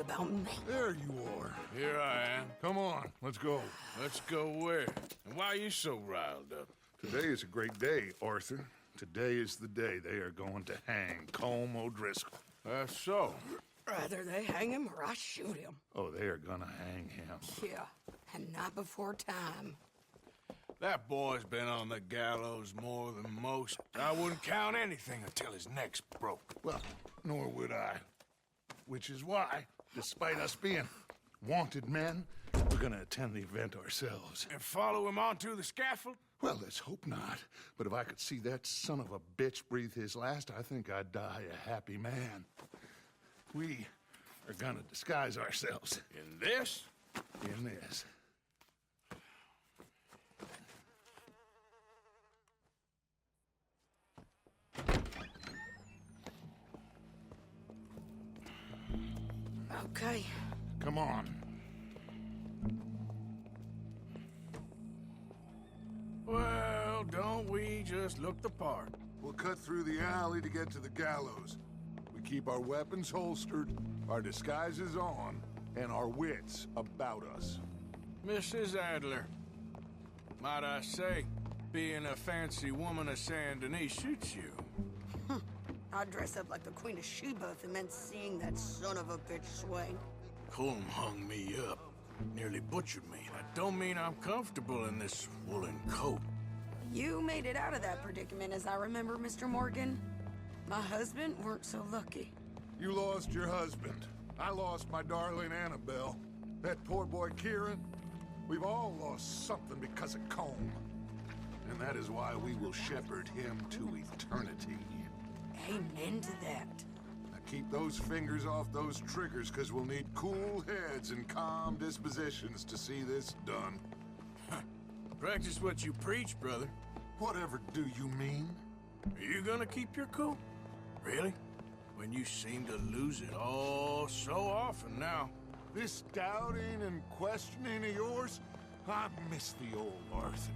about me. There you are. Here I am. Come on, let's go. Let's go where? And why are you so riled up? Today is a great day, Arthur. Today is the day they are going to hang Colm O'Driscoll. That's so. Rather they hang him or I shoot him. Oh, they are gonna hang him. Yeah, and not before time. That boy's been on the gallows more than most. I wouldn't count anything until his neck's broke. Well, nor would I. Which is why, despite us being wanted men, we're gonna attend the event ourselves. And follow him onto the scaffold? Well, let's hope not. But if I could see that son of a bitch breathe his last, I think I'd die a happy man. We are gonna disguise ourselves. In this? In this. Okay. Come on. Well, don't we just look the part? We'll cut through the alley to get to the gallows. We keep our weapons holstered, our disguises on, and our wits about us. Mrs. Adler, might I say, being a fancy woman of Saint Denis suits you. I'd dress up like the Queen of Sheba if it meant seeing that son of a bitch swing. Colm hung me up, nearly butchered me. That don't mean I'm comfortable in this woolen coat. You made it out of that predicament, as I remember, Mr. Morgan. My husband weren't so lucky. You lost your husband. I lost my darling Annabelle. That poor boy Kieran. We've all lost something because of Colm. And that is why we will shepherd him to eternity. Amen to that. Now keep those fingers off those triggers, because we'll need cool heads and calm dispositions to see this done. Practice what you preach, brother. Whatever do you mean? Are you gonna keep your cool? Really? When you seem to lose it all so often now. This doubting and questioning of yours, I miss the old Arthur.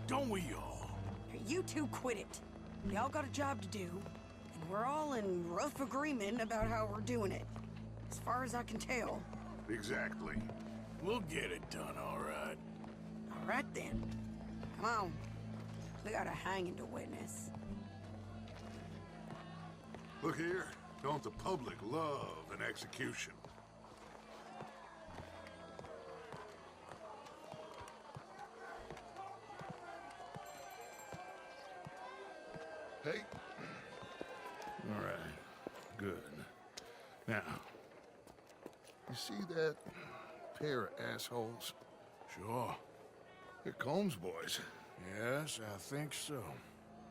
Don't we all? You two quit it. Y'all got a job to do, and we're all in rough agreement about how we're doing it. As far as I can tell. Exactly. We'll get it done, all right. All right then. Come on. We got a hanging to witness. Look here, don't the public love an execution? Hey. All right. Good. Now, you see that pair of assholes? Sure. They're Colm's boys. Yes, I think so.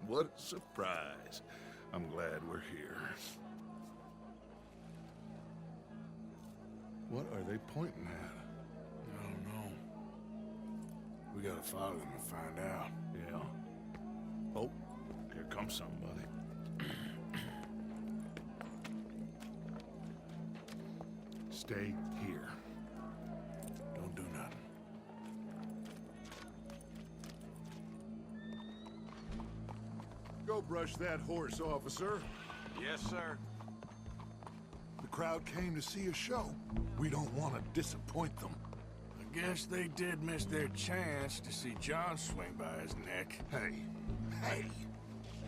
What a surprise. I'm glad we're here. What are they pointing at? I don't know. We gotta follow them and find out. Yeah. Oh, here comes somebody. Stay here. Don't do nothing. Go brush that horse, officer. Yes, sir. The crowd came to see a show. We don't want to disappoint them. I guess they did miss their chance to see John swing by his neck. Hey,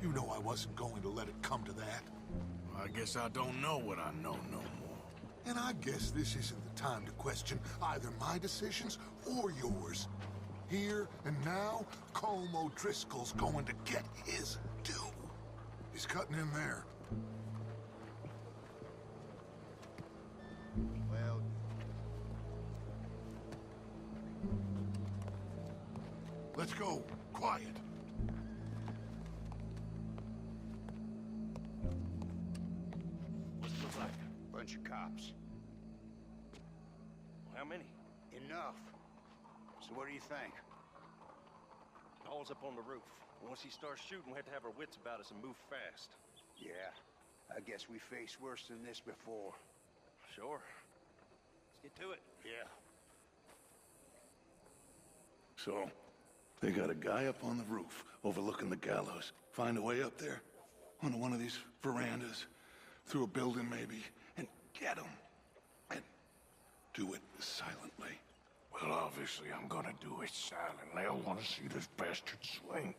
you know I wasn't going to let it come to that. Well, I guess I don't know what I know no more. And I guess this isn't the time to question either my decisions or yours. Here and now, Colm O'Driscoll's going to get his due. He's cutting in there. Well, Let's go. Quiet. what's it look like? Bunch of cops. Well, how many? Enough. So what do you think? Paul's up on the roof. Once he starts shooting, we have to have our wits about us and move fast. Yeah, I guess we faced worse than this before. Sure. Let's get to it. Yeah. So, they got a guy up on the roof overlooking the gallows. Find a way up there, onto one of these verandas, through a building maybe, and get him. And Do it silently. Well, obviously I'm gonna do it silently. I want to see this bastard swing.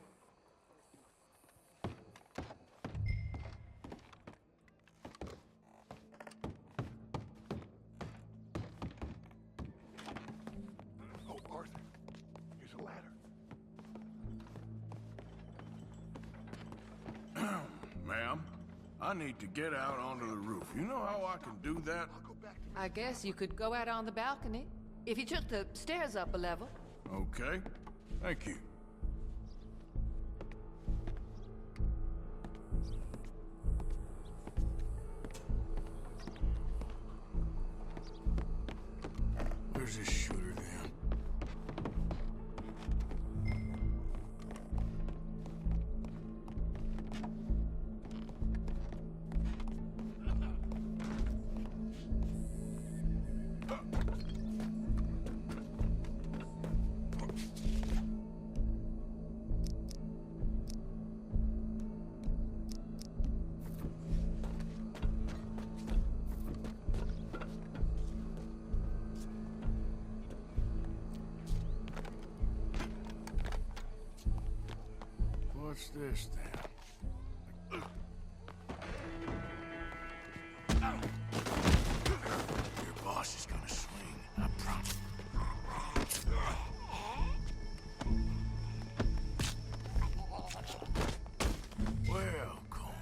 Oh, Arthur, here's a ladder. Ma'am, I need to get out onto the roof. You know how I can do that? I guess you could go out on the balcony. If you took the stairs up a level. Okay. Thank you. Where's this shooter then? What's this then? Your boss is gonna swing, I promise. Well, Colm,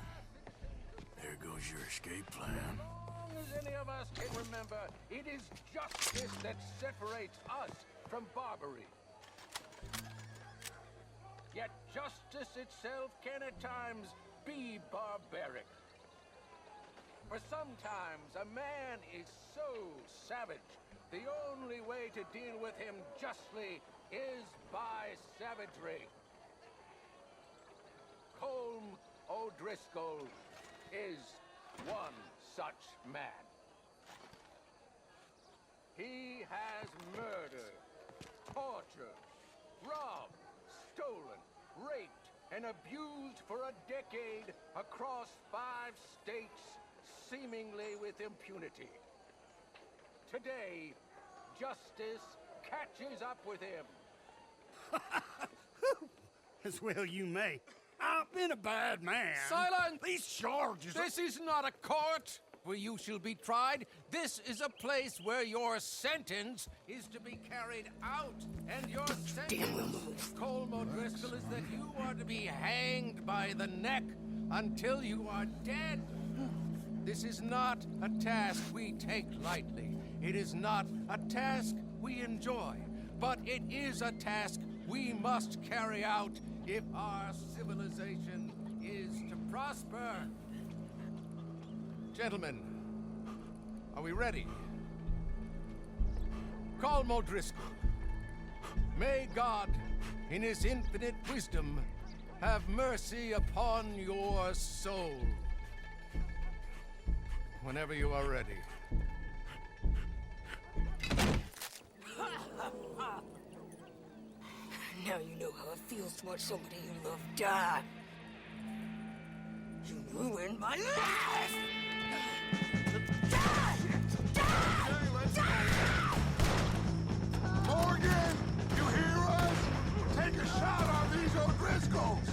there goes your escape plan. As long as any of us can remember, it is justice that separates us from Barbary. Yet justice itself can at times be barbaric. For sometimes a man is so savage, the only way to deal with him justly is by savagery. Colm O'Driscoll is one such man. He has murdered, tortured, robbed, stolen, raped, and abused for a decade across 5 states, seemingly with impunity. Today, justice catches up with him. As well you may. I've been a bad man. Silence! These charges This is not a court where you shall be tried. This is a place where your sentence is to be carried out. And your sentence, Colm O'Driscoll, is that you are to be hanged by the neck until you are dead. This is not a task we take lightly. It is not a task we enjoy. But it is a task we must carry out if our civilization is to prosper. Gentlemen, are we ready? Colm O'Driscoll, may God, in his infinite wisdom, have mercy upon your soul. Whenever you are ready. Now you know how it feels to watch somebody you love die. You ruined my life! Die! Die! Die! Morgan, you hear us? Take a shot on these O'Driscolls.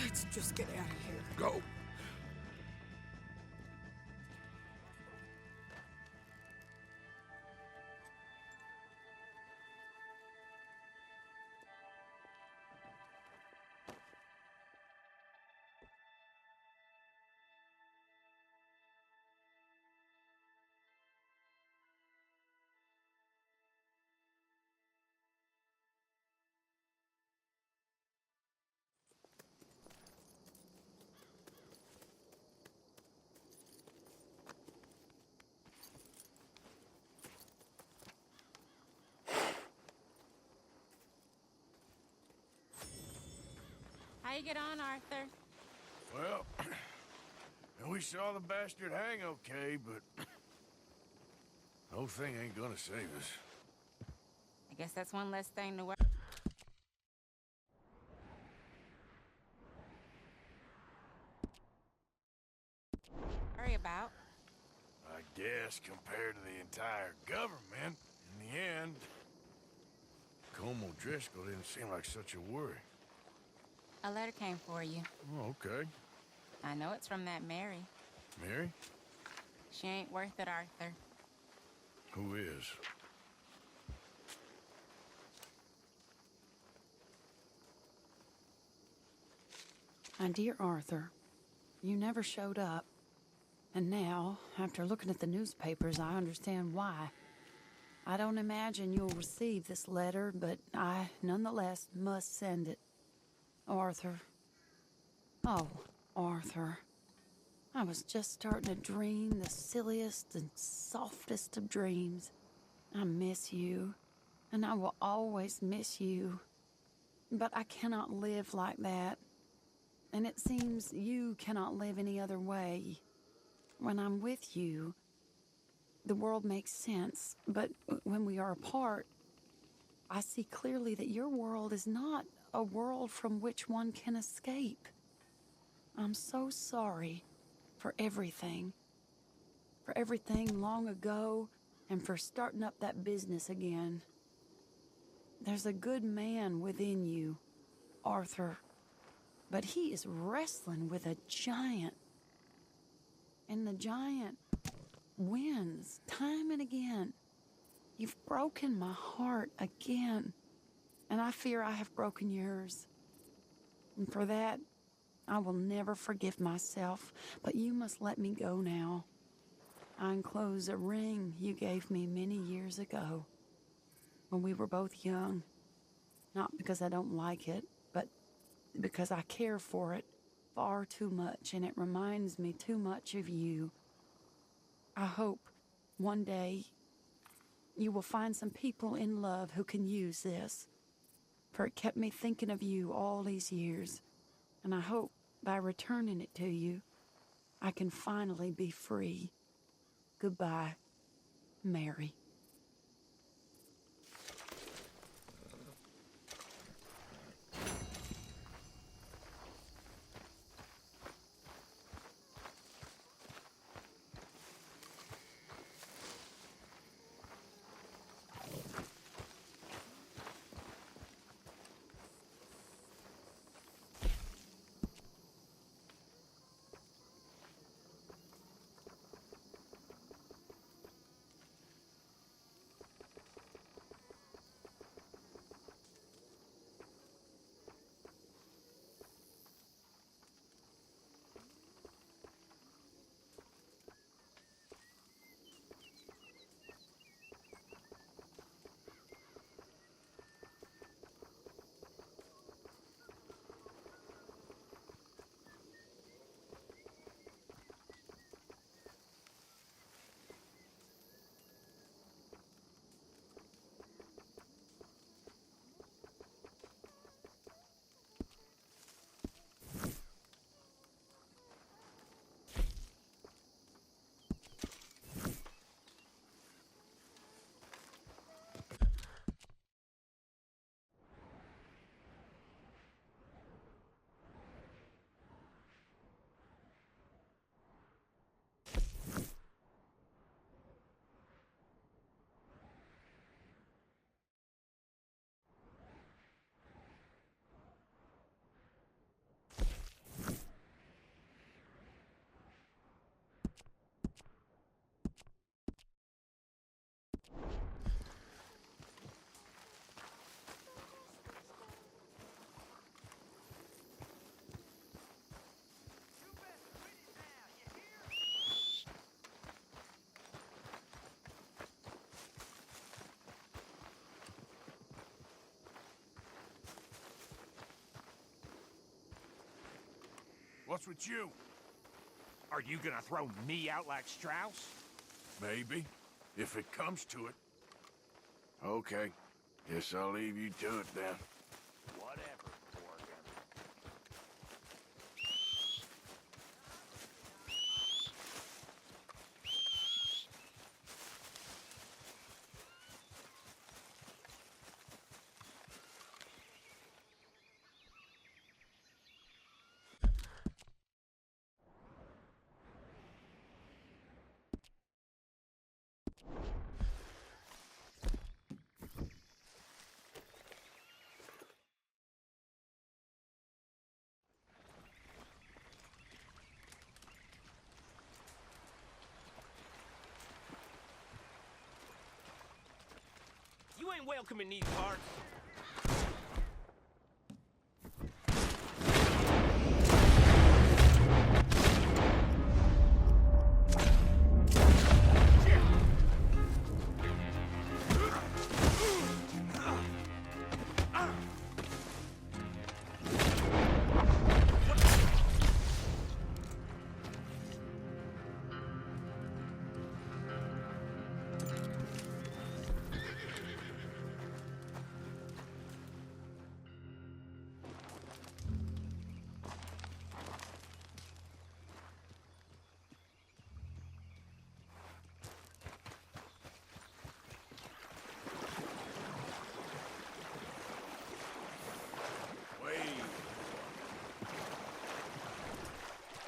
Let's just get out of here. Go. How you get on, Arthur? Well, we saw the bastard hang okay, but the whole thing ain't gonna save us. I guess that's one less thing to worry. About. I guess compared to the entire government, in the end, Colm O'Driscoll didn't seem like such a worry. A letter came for you. Oh, okay. I know it's from that Mary. Mary? She ain't worth it, Arthur. Who is? My dear Arthur, you never showed up. And now, after looking at the newspapers, I understand why. I don't imagine you'll receive this letter, but I, nonetheless, must send it. Arthur. Oh, Arthur. I was just starting to dream the silliest and softest of dreams. I miss you, and I will always miss you. But I cannot live like that. And it seems you cannot live any other way. When I'm with you, the world makes sense, but when we are apart, I see clearly that your world is not a world from which one can escape. I'm so sorry for everything long ago, and for starting up that business again. There's a good man within you, Arthur, but he is wrestling with a giant. And the giant wins time and again. You've broken my heart again, and I fear I have broken yours. And for that, I will never forgive myself, but you must let me go now. I enclose a ring you gave me many years ago, when we were both young. Not because I don't like it, but because I care for it far too much, and it reminds me too much of you. I hope one day you will find some people in love who can use this, for it kept me thinking of you all these years, and I hope by returning it to you, I can finally be free. Goodbye, Mary. What's with you? Are you gonna throw me out like Strauss? Maybe, if it comes to it. Okay, guess I'll leave you to it then. Whatever, Morgan. ain't welcome in these parts.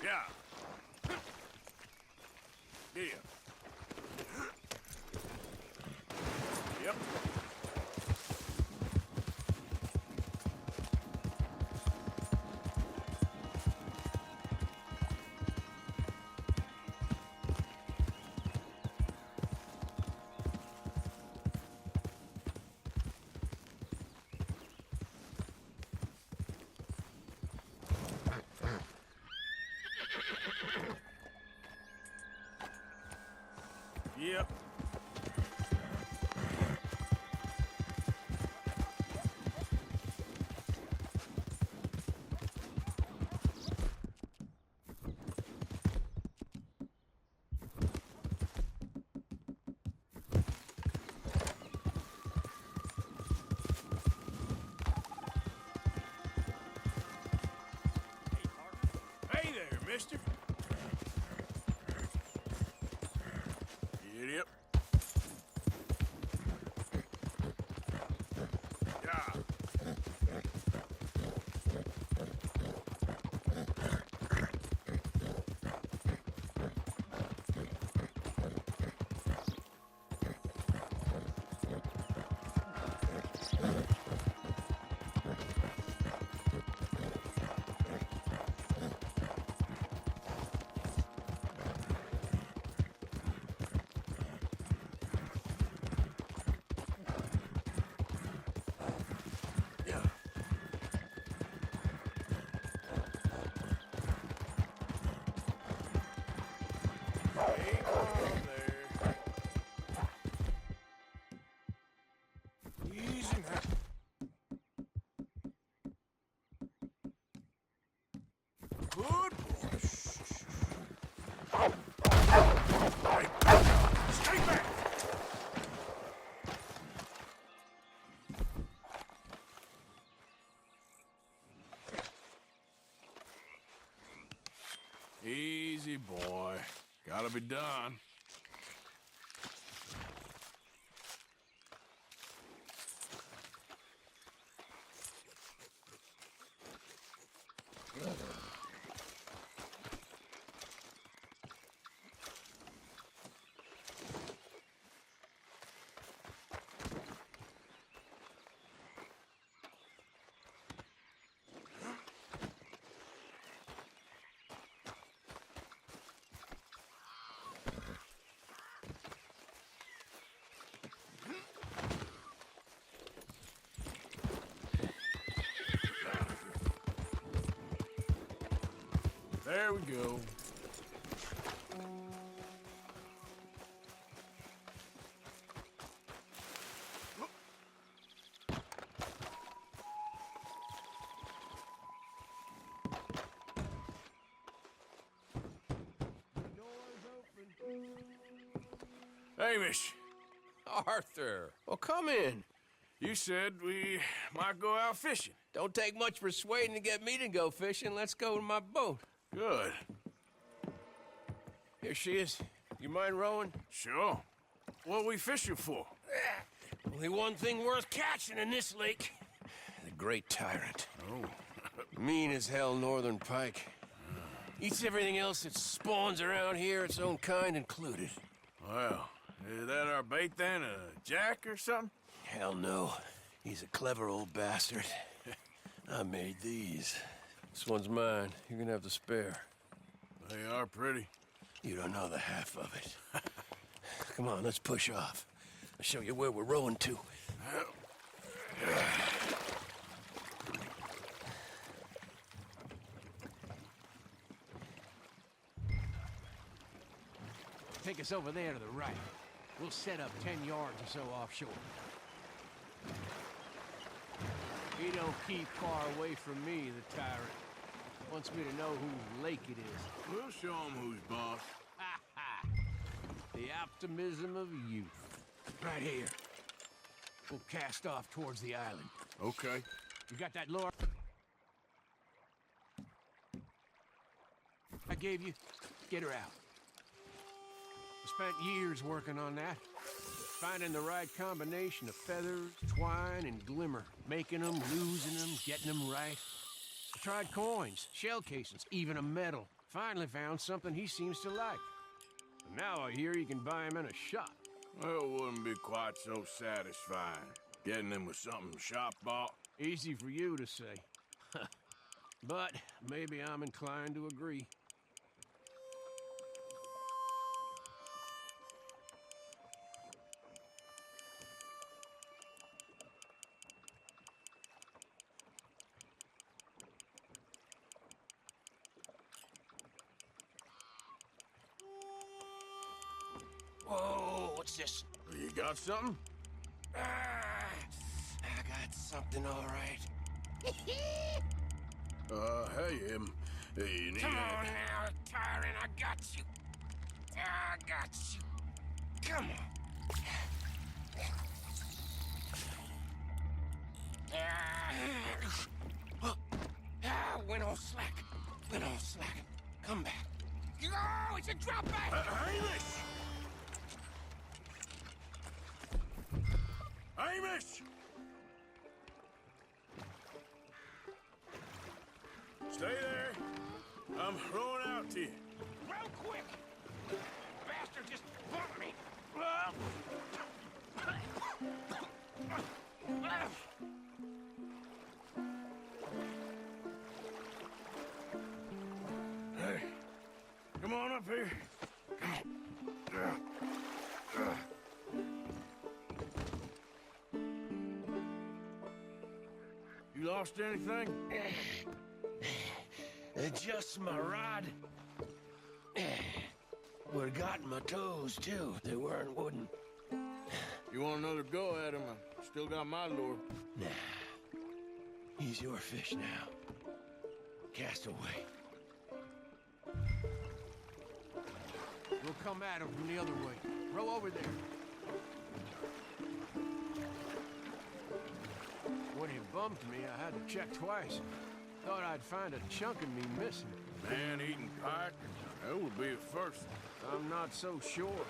Yeah. Yeah. Yep. Yep. Hey there, mister. Yep. Yeah. Hey, calm there. Easy now. Good boy. Hey, stay back. Easy, boy. Gotta be done. There we go. Hamish. Arthur, well, come in. You said we might go out fishing. Don't take much persuading to get me to go fishing. Let's go to my boat. Good. Here she is. You mind rowing? Sure. What we fishing for? Only one thing worth catching in this lake. The Great Tyrant. Oh. Mean as hell northern pike. Eats everything else that spawns around here, its own kind included. Well, is that our bait then? A jack or something? Hell no. He's a clever old bastard. I made these. This one's mine. You're gonna have to spare. They are pretty. You don't know the half of it. Come on, let's push off. I'll show you where we're rowing to. Take us over there to the right. We'll set up 10 yards or so offshore. He don't keep far away from me, the tyrant. Wants me to know whose lake it is. We'll show him who's boss. Ha ha! The optimism of youth. Right here. We'll cast off towards the island. Okay. You got that lure I gave you? Get her out. I spent years working on that. Finding the right combination of feathers, twine, and glimmer. Making them, losing them, getting them right. I tried coins, shell casings, even a medal. Finally found something he seems to like. And now I hear you can buy him in a shop. Well, it wouldn't be quite so satisfying. Getting him with something shop bought. Easy for you to say. But maybe I'm inclined to agree. Whoa, what's this? You got something? I got something, all right. Hey, you need Come on now, tyrant, I got you. I got you. Come on. Went on slack. Went on slack. Come back. Oh, it's a drop back! Hamish! Hamish! Stay there. I'm throwing out to you. Real quick! Bastard just bumped me! Hey, come on up here. You lost anything? Just my rod. Would've gotten my toes, too. They weren't wooden. You want another go at him? I still got my lure. Nah. He's your fish now. Cast away. We'll come at him from the other way. Row over there. When he bumped me, I had to check twice. Thought I'd find a chunk of me missing. Man-eating pike? That would be a first. I'm not so sure.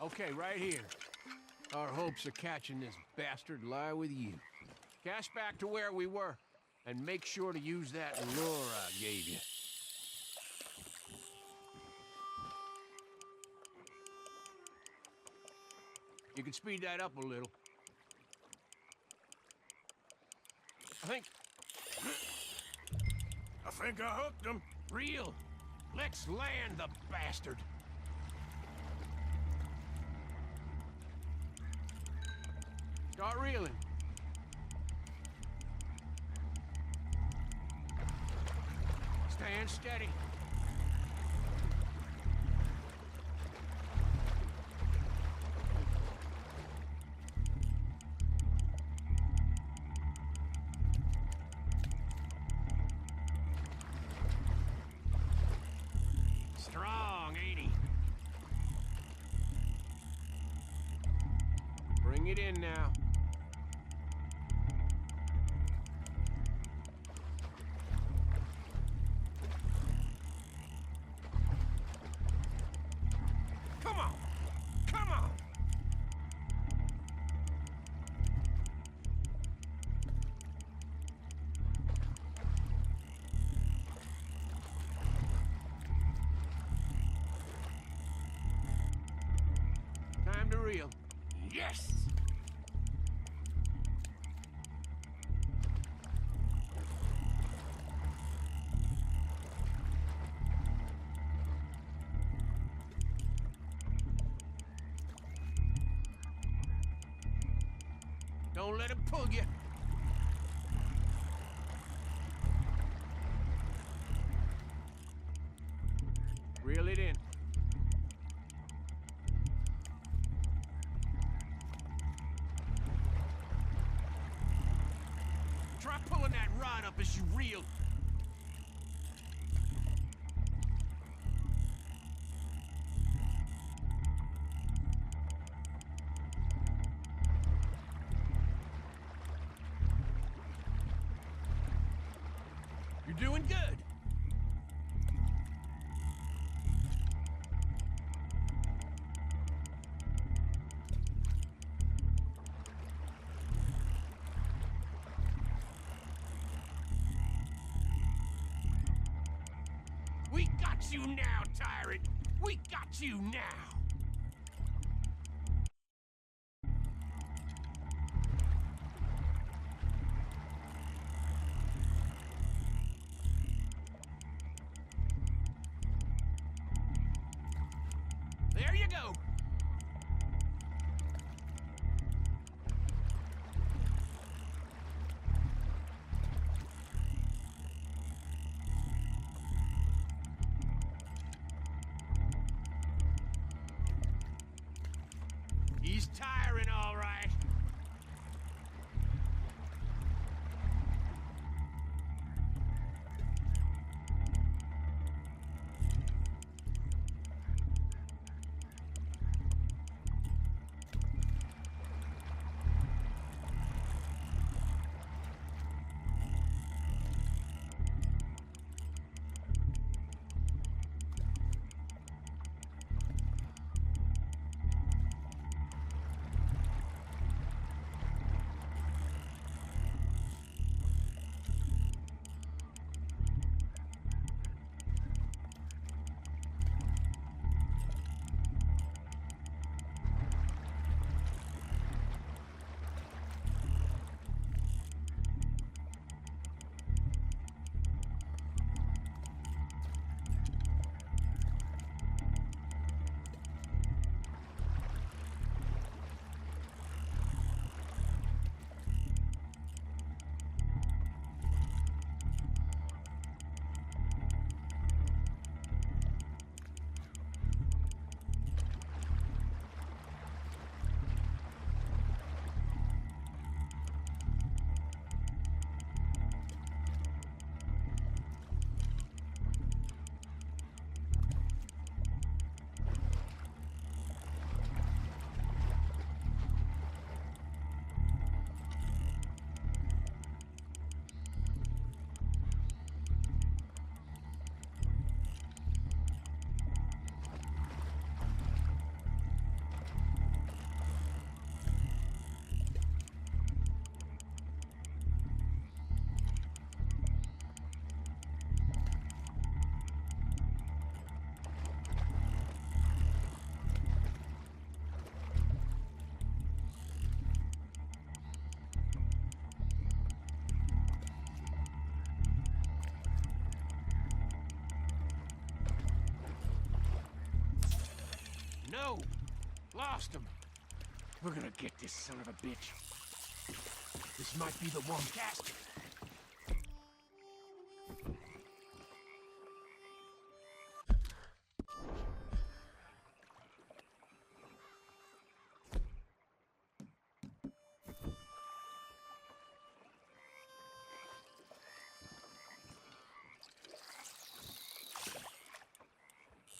Okay, right here. Our hopes of catching this bastard lie with you. Cast back to where we were, and make sure to use that lure I gave you. You can speed that up a little. I think I hooked him. Reel. Let's land the bastard. Start reeling. Stand steady. Strong, ain't he? Bring it in now. Come on! Come on! Time to reel. Yes! Don't let him pull you. Reel it in. Try pulling that rod up as you reel. You're doing good. We got you now, tyrant! We got you now! There you go! He's tiring, all right. No! Lost him! We're gonna get this son of a bitch. This might be the one casket.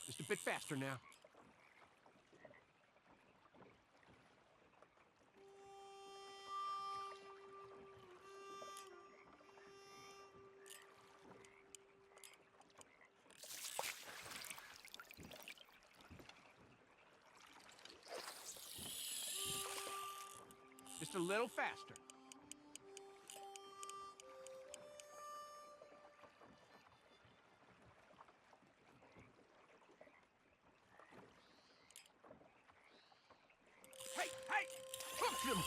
Just a bit faster now. Just a little faster. Hey, hey! Hooked him!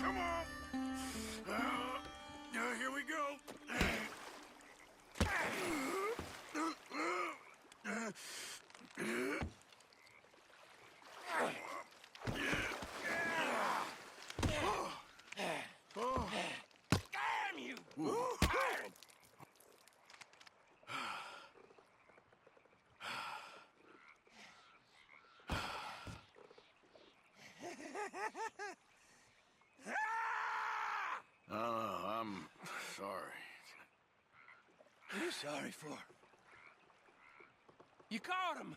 Come on! Here we go. sorry for? You caught him!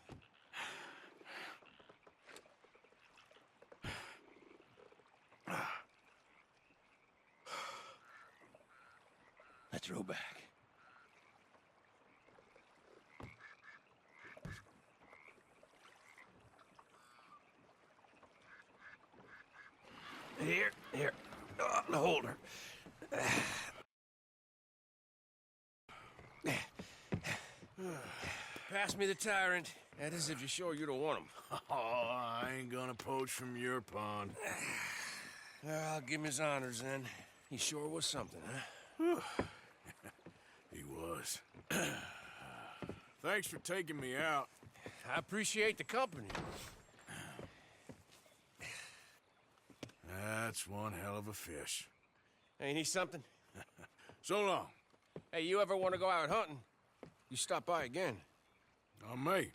Let's roll back. Here. Hold her. Pass me the tyrant. That is if you're sure you don't want him. Oh, I ain't gonna poach from your pond. I'll give him his honors then. He sure was something, huh? He was. Thanks for taking me out. I appreciate the company. That's one hell of a fish. Ain't he something? So long. Hey, you ever want to go out hunting? You stop by again. I may.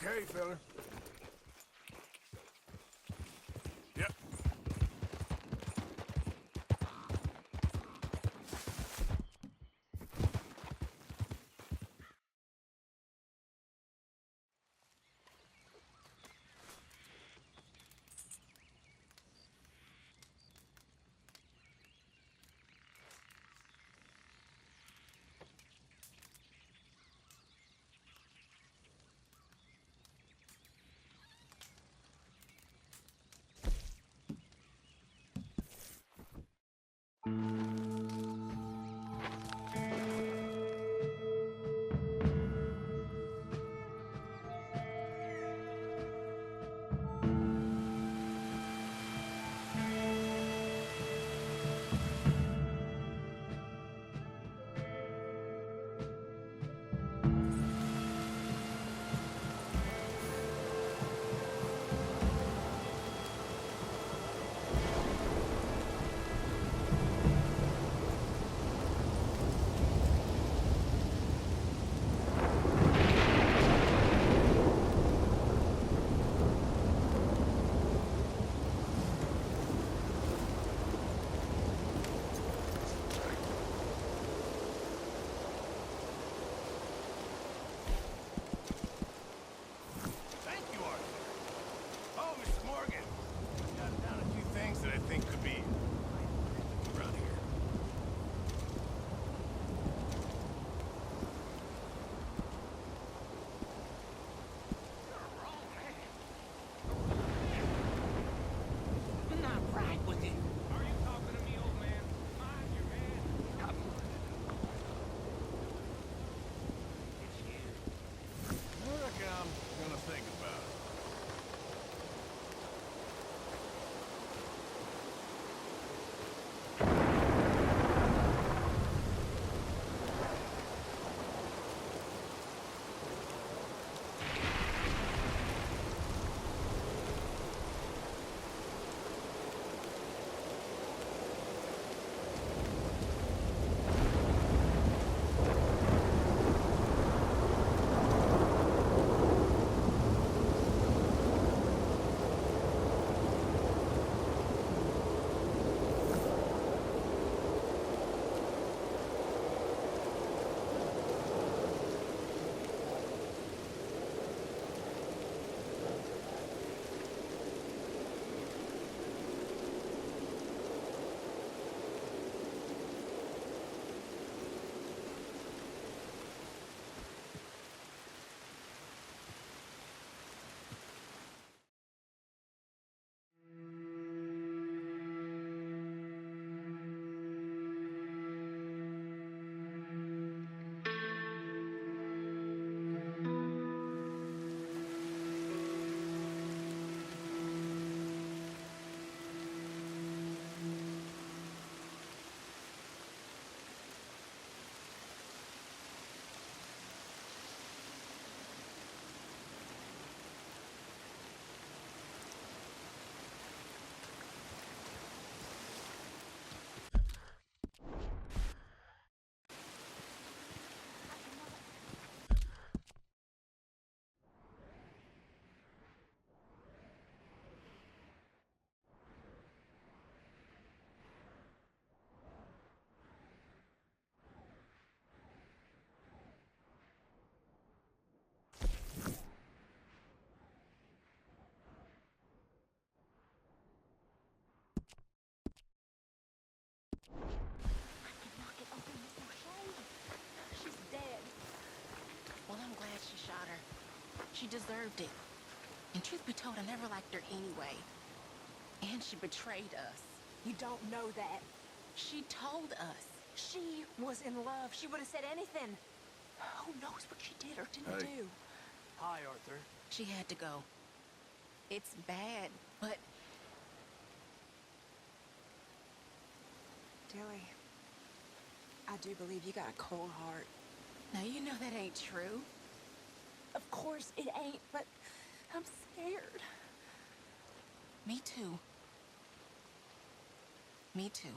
Okay, fella. Yep. She's dead. Well, I'm glad she shot her. She deserved it. And truth be told, I never liked her anyway. And she betrayed us. You don't know that. She told us. She was in love. She would have said anything. Who knows what she did or didn't do? Hi, Arthur. She had to go. It's bad, but... Dilly, I do believe you got a cold heart. Now, you know that ain't true. Of course it ain't, but I'm scared. Me too. Me too.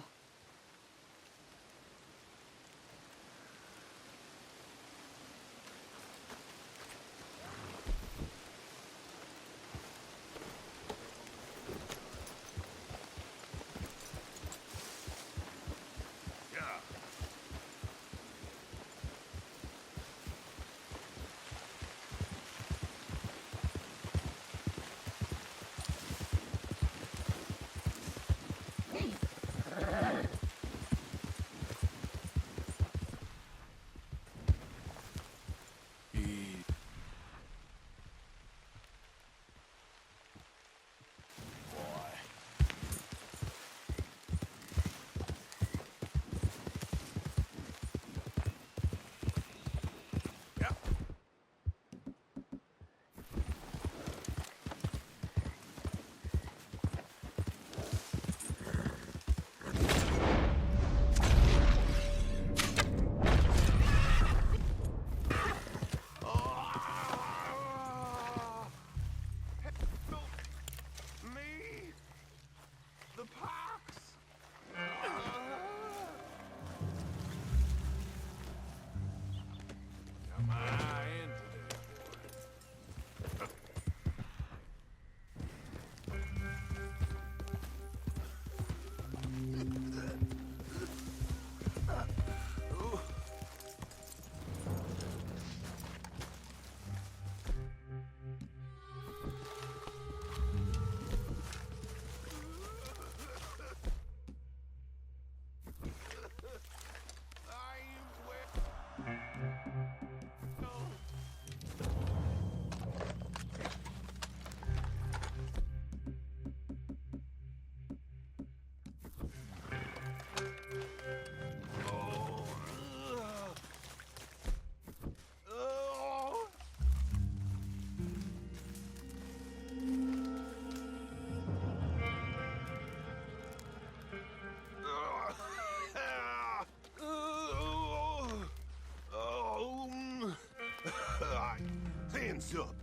Hands up.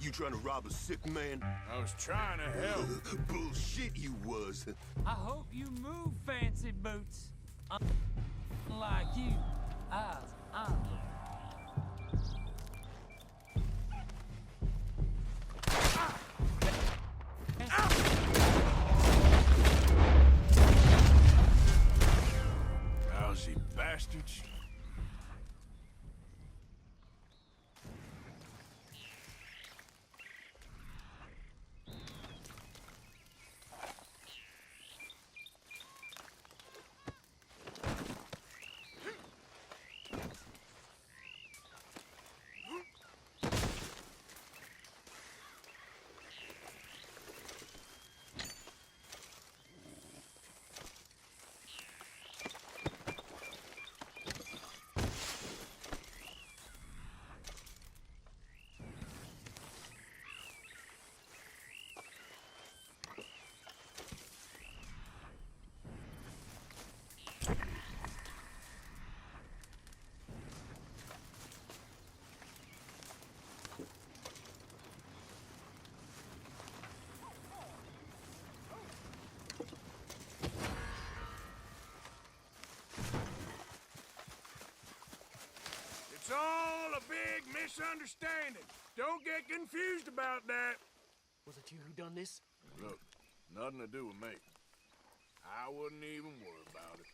You trying to rob a sick man? I was trying to help. Bullshit you was. I hope you move, fancy boots. Unlike you, I was honored. Lousy bastards. It's all a big misunderstanding. Don't get confused about that. Was it you who done this? Look, nothing to do with me. I wouldn't even worry about it.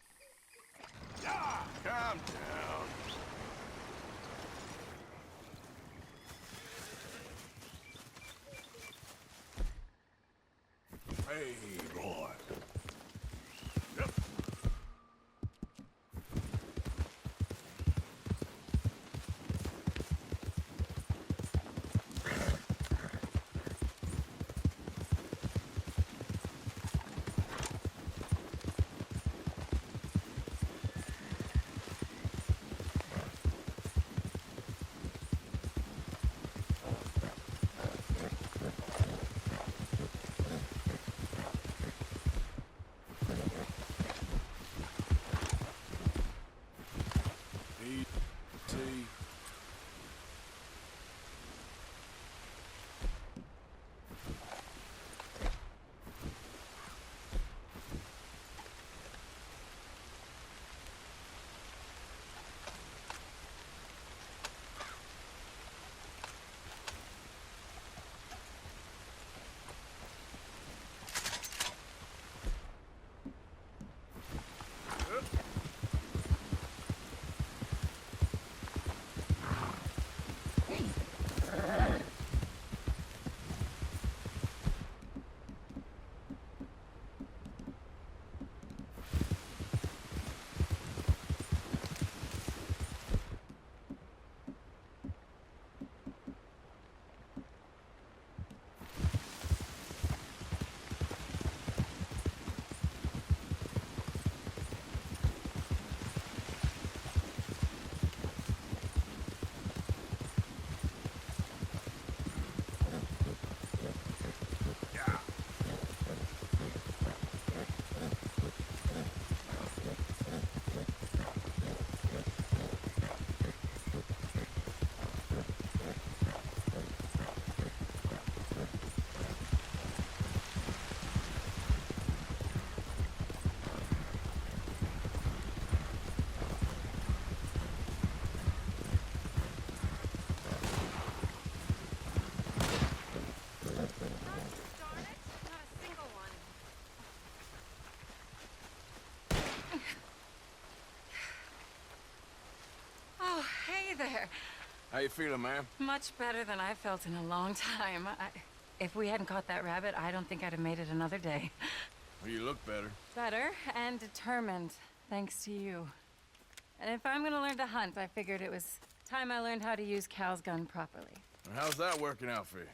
Ah, calm down. Hey, boy. you feeling, ma'am? Much better than I felt in a long time. If we hadn't caught that rabbit, I don't think I'd have made it another day. Well, you look better. Better and determined, thanks to you. And if I'm gonna learn to hunt, I figured it was time I learned how to use Cal's gun properly. How's that working out for you?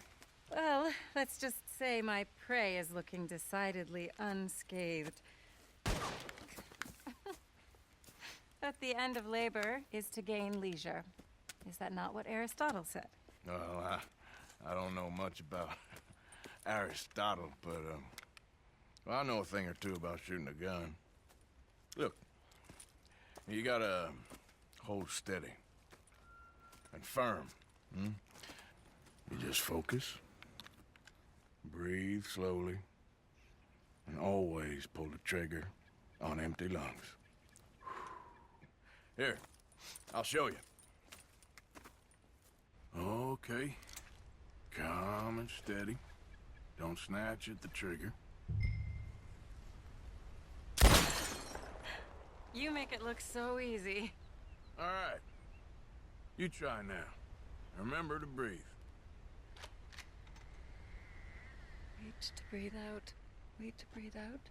Well, let's just say my prey is looking decidedly unscathed. But the end of labor is to gain leisure. Is that not what Aristotle said? Well, I don't know much about Aristotle, but, well, I know a thing or two about shooting a gun. Look, you gotta hold steady and firm, hmm? You just focus, breathe slowly, and always pull the trigger on empty lungs. Here, I'll show you. Okay. Calm and steady. Don't snatch at the trigger. You make it look so easy. All right. You try now. Remember to breathe. Wait to breathe out. Wait to breathe out.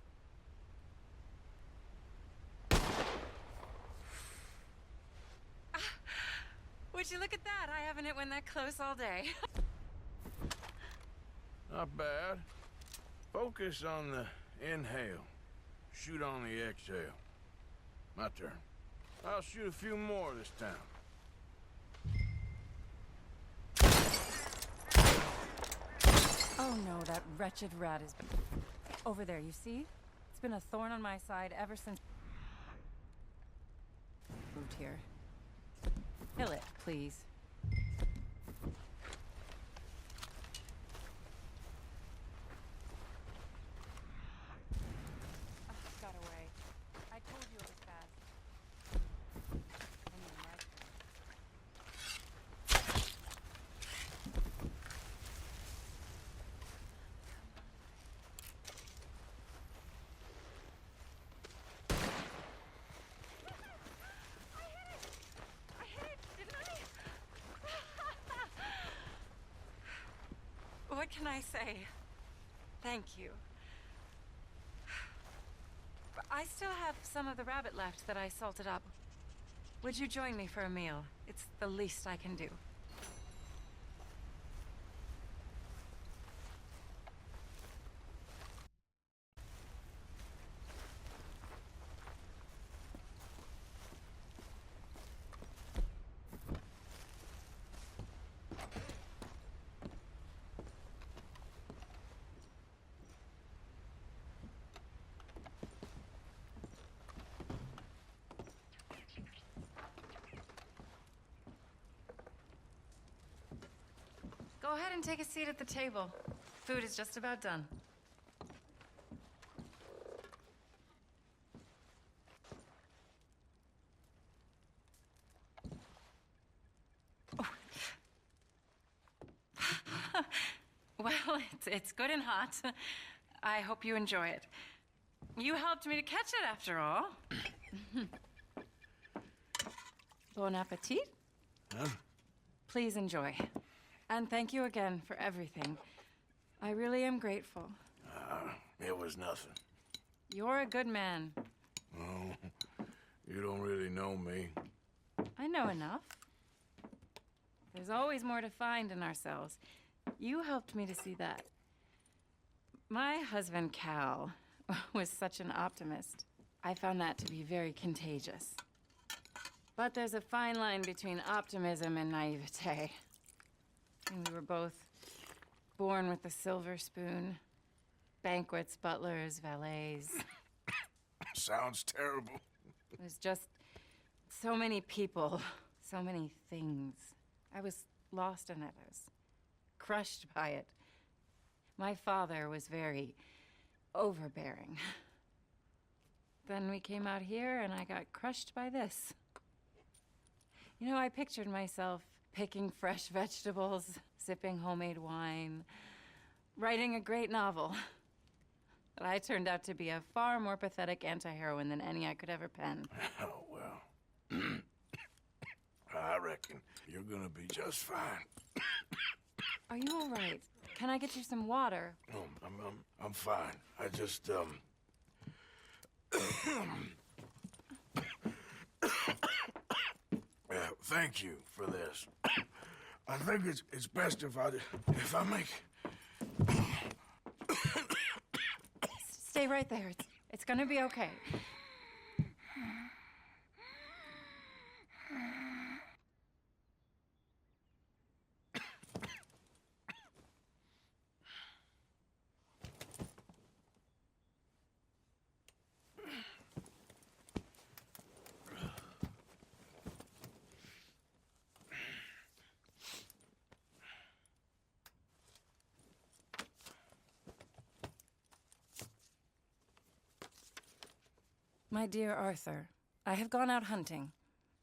Would you look at that? I haven't hit one that close all day. Not bad. Focus on the inhale. Shoot on the exhale. My turn. I'll shoot a few more this time. Oh no, that wretched rat is over there, you see? It's been a thorn on my side ever since I moved here. Kill it, please. Got away. I told you it was fast. What can I say? Thank you. But I still have some of the rabbit left that I salted up. Would you join me for a meal? It's the least I can do. Go ahead and take a seat at the table. Food is just about done. Well, it's good and hot. I hope you enjoy it. You helped me to catch it, after all. Bon appetit. Huh? Please enjoy. And thank you again for everything. I really am grateful. It was nothing. You're a good man. Oh, you don't really know me. I know enough. There's always more to find in ourselves. You helped me to see that. My husband, Cal, was such an optimist. I found that to be very contagious. But there's a fine line between optimism and naivete. And we were both born with a silver spoon. Banquets, butlers, valets. Sounds terrible. There's just so many people, so many things. I was lost in it. I was crushed by it. My father was very overbearing. Then we came out here and I got crushed by this. You know, I pictured myself picking fresh vegetables, sipping homemade wine, writing a great novel. But I turned out to be a far more pathetic anti-heroine than any I could ever pen. Oh, well. I reckon you're gonna be just fine. Are you all right? Can I get you some water? No, I'm fine. I just, yeah, thank you for this. I think it's best if I make... Stay right there. It's gonna be okay. My dear Arthur, I have gone out hunting.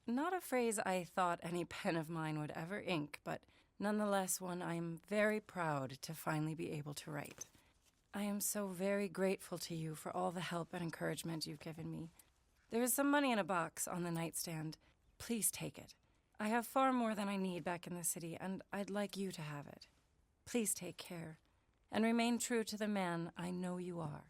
Not a phrase I thought any pen of mine would ever ink, but nonetheless one I am very proud to finally be able to write. I am so very grateful to you for all the help and encouragement you've given me. There is some money in a box on the nightstand. Please take it. I have far more than I need back in the city, and I'd like you to have it. Please take care, and remain true to the man I know you are.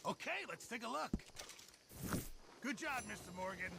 Okay, let's take a look. Good job, Mr. Morgan.